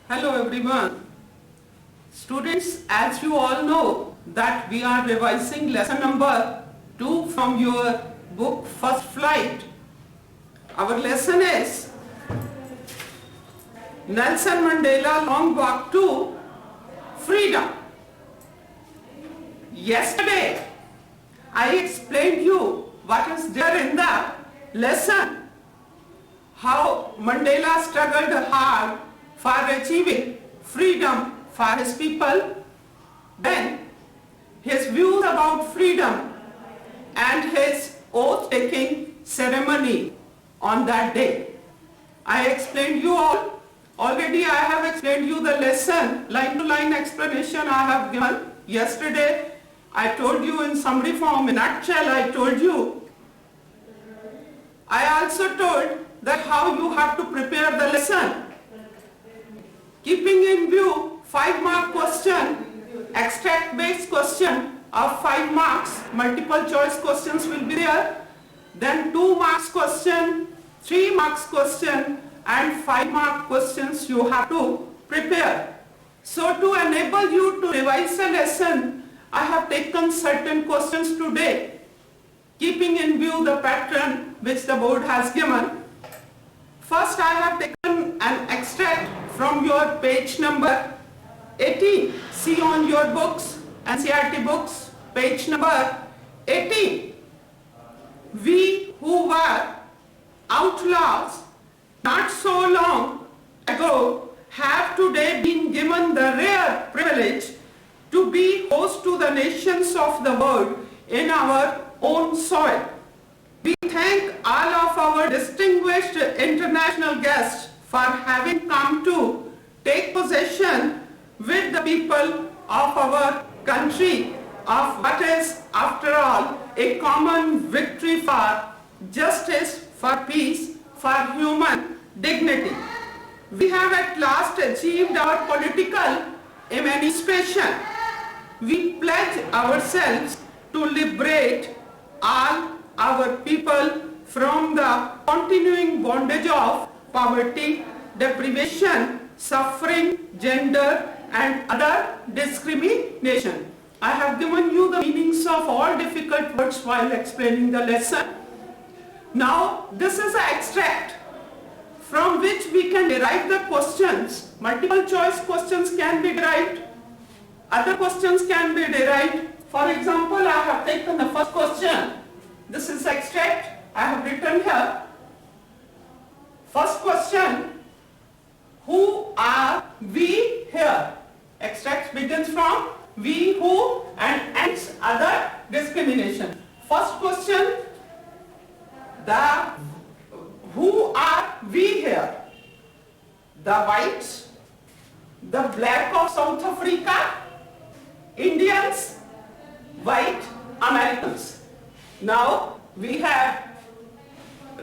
Hello everyone. Students, as you all know that we are revising lesson number 2 from your book First Flight. Our lesson is Nelson Mandela Long Walk to Freedom. Yesterday, I explained you what is there in the lesson, how Mandela struggled hard for achieving freedom for his people, then his views about freedom and his oath-taking ceremony on that day. I explained you all. Already I have explained you the lesson, line-to-line explanation I have given. Yesterday I told you in summary form, in nutshell I told you. I also told that how you have to prepare the lesson. Keeping in view 5-mark question, extract-based question of 5 marks, multiple choice questions will be there, then 2 marks question, 3 marks question and 5-mark questions you have to prepare. So to enable you to revise the lesson, I have taken certain questions today, keeping in view the pattern which the board has given. First I have taken an extract from your page number 18. See on your books, NCERT books, page number 18. We who were outlaws not so long ago have today been given the rare privilege to be host to the nations of the world in our own soil. We thank all of our distinguished international guests for having come to take possession with the people of our country of what is, after all, a common victory for justice, for peace, for human dignity. We have at last achieved our political emancipation. We pledge ourselves to liberate all our people from the continuing bondage of poverty, deprivation, suffering, gender and other discrimination. I have given you the meanings of all difficult words while explaining the lesson. Now this is an extract from which we can derive the questions. Multiple choice questions can be derived. Other questions can be derived. For example, I have taken the first question. This is extract I have written here. First question, who are we here? Extract begins from we, who and ends other discrimination. First question, who are we here? The whites, the black of South Africa, Indians, white Americans. Now we have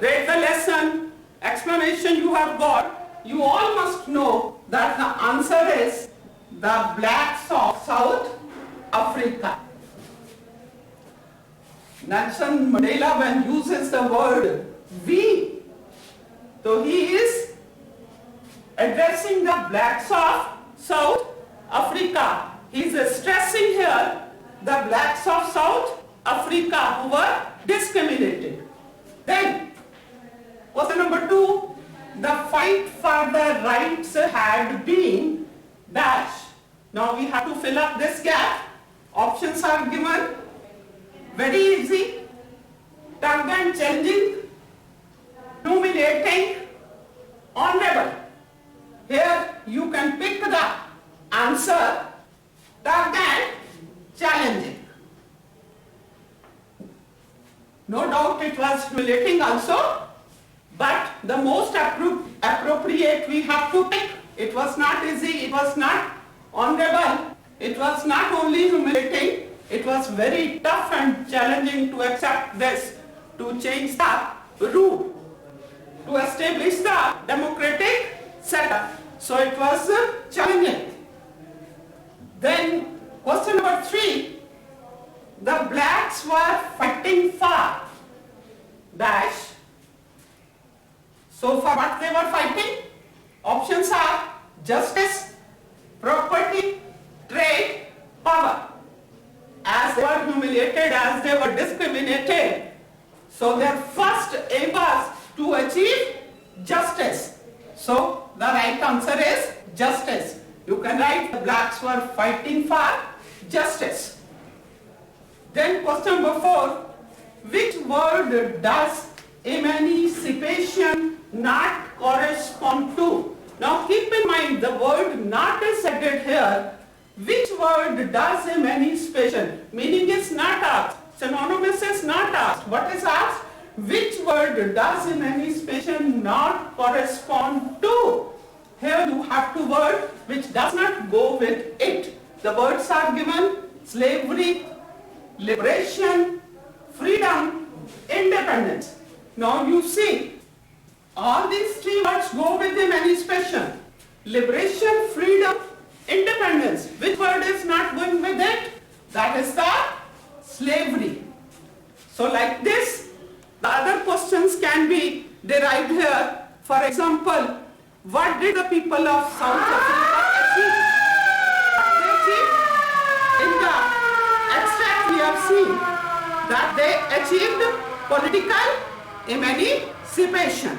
read the lesson, explanation you have got. You all must know that the answer is the blacks of South Africa. Nelson Mandela, when uses the word we, so he is addressing the blacks of South Africa. He is stressing here the blacks of South Africa who were discriminated. Then, question number 2, the fight for the rights had been dash. Now we have to fill up this gap. Options are given. Very easy. Tongue and changing, humiliating, honorable. Here you can pick the answer, tongue and challenging. No doubt it was humiliating also, but the most appropriate we have to pick. It was not easy, it was not honorable, it was not only humiliating, it was very tough and challenging to accept this, to change the rule, to establish the democratic setup. So it was challenging. Then question number 3, the blacks were fighting for dash. So for what they were fighting? Options are justice, property, trade, power. As they were humiliated, as they were discriminated, so their first aim was to achieve justice. So the right answer is justice. You can write the blacks were fighting for justice. Then question number 4, which word does emancipation not correspond to? Now keep in mind the word not is added here. Which word does emancipation? Meaning is not asked. Synonymous is not asked. What is asked? Which word does emancipation not correspond to? Here you have two words which does not go with it. The words are given: slavery, liberation, freedom, independence. Now you see, all these three words go with emancipation. Liberation, freedom, independence. Which word is not going with it? That is the slavery. So like this, the other questions can be derived here. For example, what did the people of South Africa achieve? What they achieved? In the extract we have seen that they achieved political emancipation.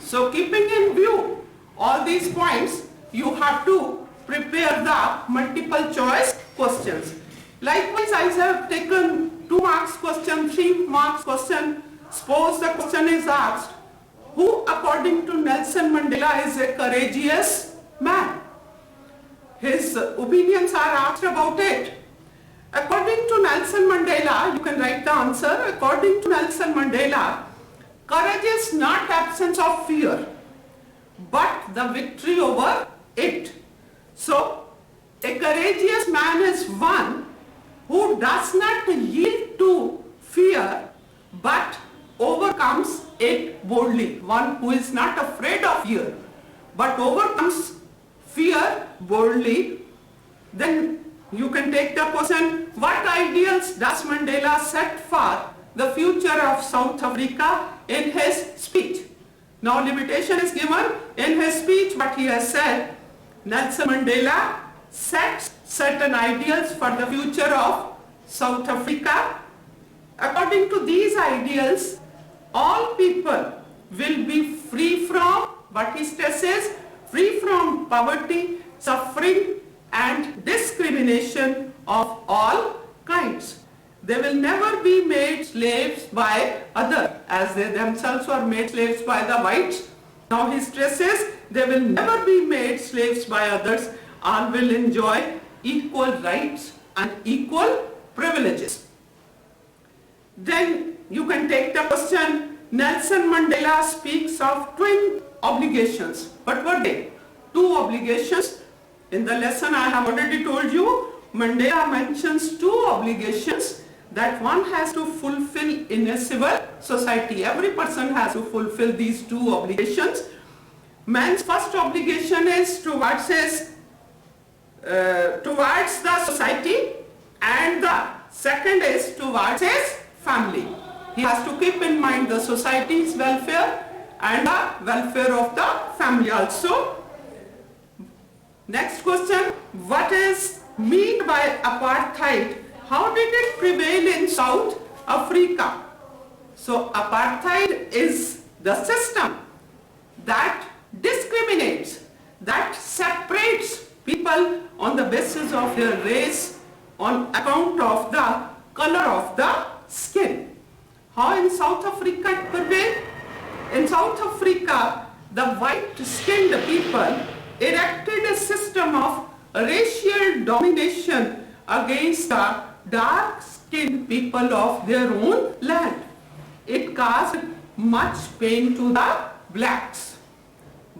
So keeping in view all these points, you have to prepare the multiple choice questions. Likewise, I have taken 2 marks question, 3 marks question. Suppose the question is asked, who according to Nelson Mandela is a courageous man? His opinions are asked about it. According to Nelson Mandela, you can write the answer. According to Nelson Mandela, courage is not absence of fear, but the victory over it. So, a courageous man is one who does not yield to fear, but overcomes it boldly. One who is not afraid of fear, but overcomes fear boldly. Then you can take the question, what ideals does Mandela set for the future of South Africa in his speech? Now limitation is given in his speech, but he has said, Nelson Mandela sets certain ideals for the future of South Africa. According to these ideals, all people will be free from, what he stresses, free from poverty, suffering and discrimination of all kinds. They will never be made slaves by others, as they themselves were made slaves by the whites. Now he stresses they will never be made slaves by others. All will enjoy equal rights and equal privileges. Then you can take the question, Nelson Mandela speaks of twin obligations. What were they? 2 obligations. In the lesson I have already told you, Mandela mentions 2 obligations that one has to fulfill in a civil society. Every person has to fulfill these 2 obligations. Man's first obligation is towards the society, and the second is towards his family. He has to keep in mind the society's welfare and the welfare of the family also. Next question, what is meant by apartheid? How did it prevail in South Africa? So apartheid is the system that discriminates, that separates people on the basis of their race on account of the color of the skin. How in South Africa it prevailed? In South Africa, the white-skinned people erected a system of racial domination against the dark-skinned people of their own land. It caused much pain to the blacks.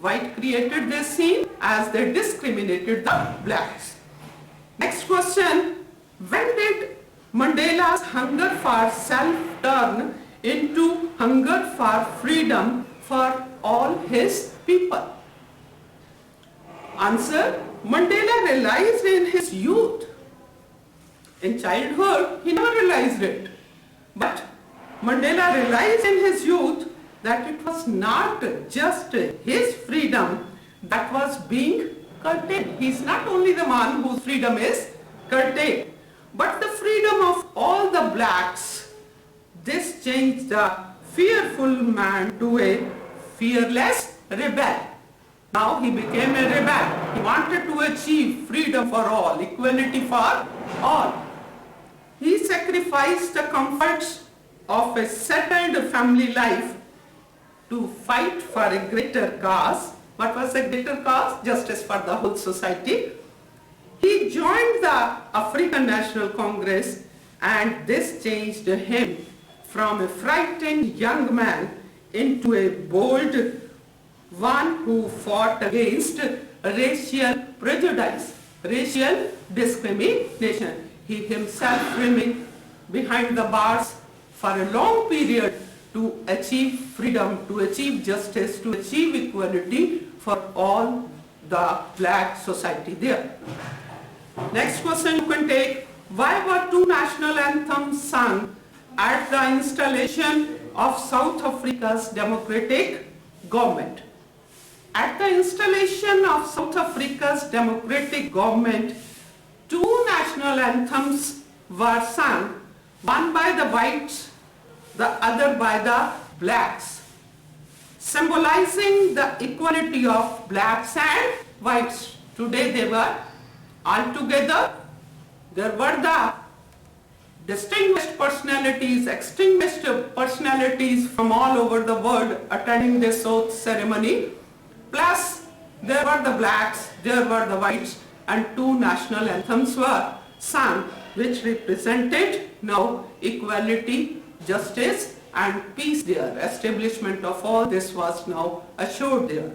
White created this scene as they discriminated the blacks. Next question, when did Mandela's hunger for self turn into hunger for freedom for all his people? Answer, Mandela realized in his youth. In childhood, he never realized it. But Mandela realized in his youth that it was not just his freedom, that was being curtailed. He is not only the one whose freedom is curtailed, but the freedom of all the blacks. This changed the fearful man to a fearless rebel. Now he became a rebel. He wanted to achieve freedom for all, equality for all. He sacrificed the comforts of a settled family life to fight for a greater cause. What was the greater cause? Justice for the whole society. He joined the African National Congress, and this changed him from a frightened young man into a bold one who fought against racial prejudice, racial discrimination. He himself remained behind the bars for a long period to achieve freedom, to achieve justice, to achieve equality for all the black society there. Next question you can take. Why were two national anthems sung at the installation of South Africa's democratic government? At the installation of South Africa's democratic government, two national anthems were sung, one by the whites, the other by the blacks, symbolizing the equality of blacks and whites. Today they were all together. There were the distinguished personalities, extinguished personalities from all over the world attending this oath ceremony. Plus, there were the blacks, there were the whites, and two national anthems were sung, which represented now equality, justice, and peace there. Establishment of all this was now assured there.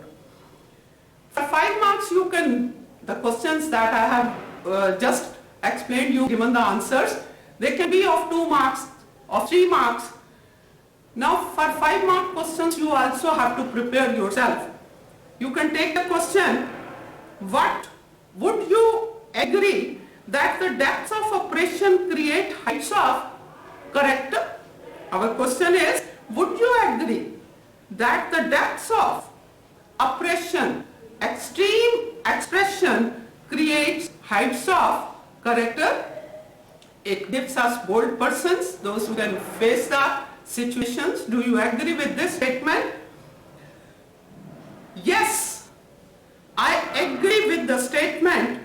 For 5 marks, you can, the questions that I have just explained, you given the answers, they can be of 2 marks, of 3 marks. Now, for 5 mark questions, you also have to prepare yourself. You can take the question, what would you agree that the depths of oppression create heights of character? Our question is, would you agree that the depths of oppression, extreme expression creates heights of character? It gives us bold persons, those who can face the situations. Do you agree with this statement? Yes, I agree with the statement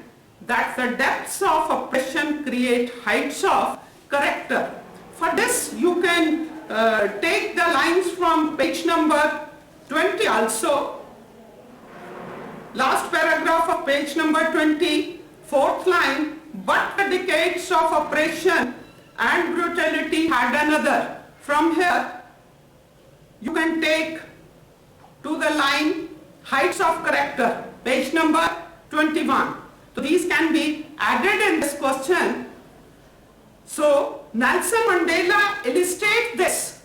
that the depths of oppression create heights of character. For this, you can take the lines from page number 20 also. Last paragraph of page number 20, fourth line. But the decades of oppression and brutality had another. From here, you can take to the line heights of character, page number 21. So these can be added in this question. So Nelson Mandela illustrates this.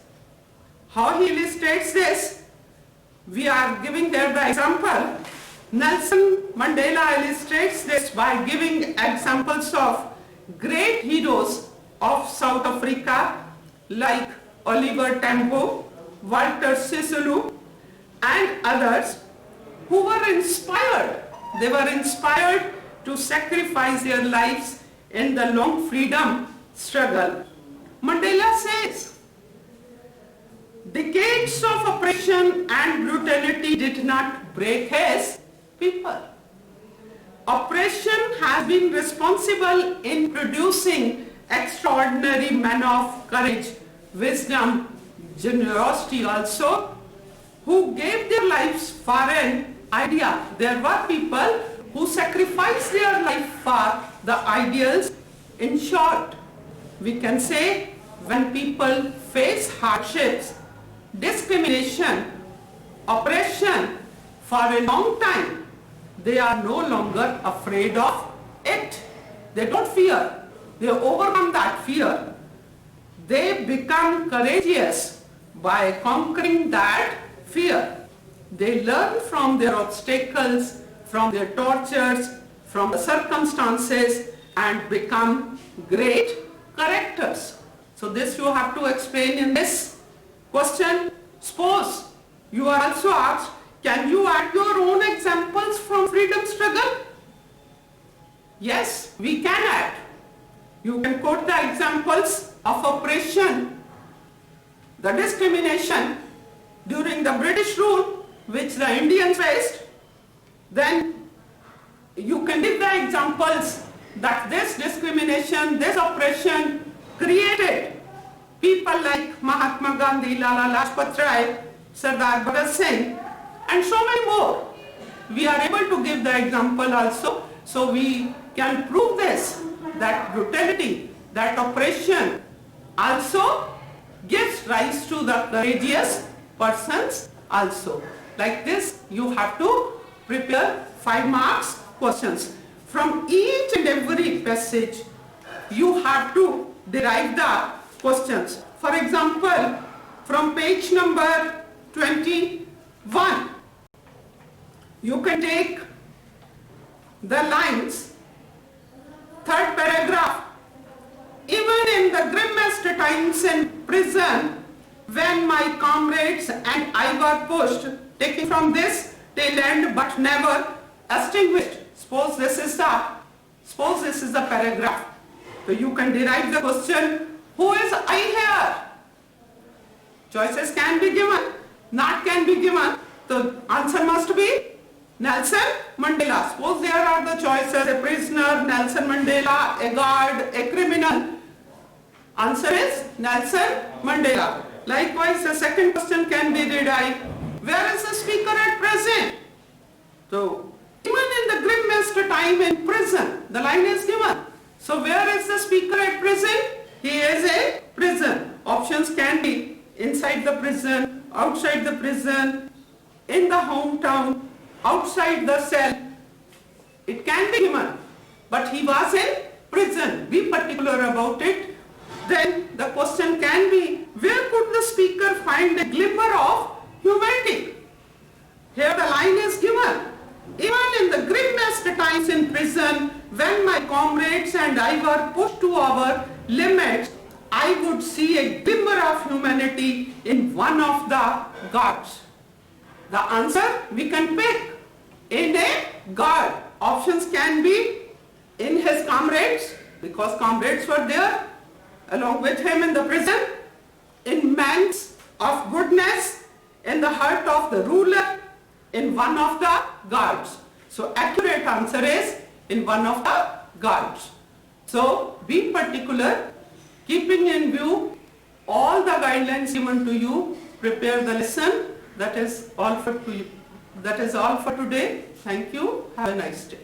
How he illustrates this? We are giving here the example. Nelson Mandela illustrates this by giving examples of great heroes of South Africa like Oliver Tambo, Walter Sisulu, and others who were inspired. They were inspired to sacrifice their lives in the long freedom struggle. Mandela says, decades of oppression and brutality did not break his people. Oppression has been responsible in producing extraordinary men of courage, wisdom, generosity also, who gave their lives for an idea. There were people who sacrificed their life for the ideals. In short, we can say when people face hardships, discrimination, oppression for a long time, they are no longer afraid of it. They don't fear. They overcome that fear. They become courageous by conquering that fear. They learn from their obstacles, from their tortures, from the circumstances, and become great characters. So this you have to explain in this question. Suppose you are also asked, Can you add your own examples from freedom struggle? Yes, we can add. You can quote the examples of oppression, the discrimination during the British rule which the Indians faced. Then you can give the examples that this discrimination, this oppression created people like Mahatma Gandhi, Lala Lajpat Rai, Sardar Bhagat Singh, and so many more. We are able to give the example also, so we can prove this, that brutality, that oppression also gives rise to the courageous persons also. Like this, you have to prepare 5 marks questions. From each and every passage, you have to derive the questions. For example, from page number 21, you can take the lines, 3rd paragraph. Even in the grimmest times in prison, when my comrades and I were pushed, taking from this till end but never extinguished. Suppose this is the paragraph. So you can derive the question, who is I here? Choices can be given, not can be given. The answer must be Nelson Mandela. Suppose there are the choices, a prisoner, Nelson Mandela, a guard, a criminal. Answer is Nelson Mandela. Likewise, the second question can be derived, where is the speaker at present? So, even in the grimmest time in prison, the line is given. So, where is the speaker at present? He is in prison. Options can be inside the prison, outside the prison, in the hometown, outside the cell. It can be given, but he was in prison. Be particular about it. Then the question can be, where could the speaker find a glimmer of humanity? Here the line is given. Even in the grimmest times in prison, when my comrades and I were pushed to our limits, I would see a glimmer of humanity in one of the guards. The answer we can pick in a guard. Options can be in his comrades, because comrades were there along with him in the prison, in man's of goodness, in the heart of the ruler, in one of the guards. So accurate answer is in one of the guards. So be particular, keeping in view all the guidelines given to you, prepare the lesson. That is all for today. Thank you. Have a nice day.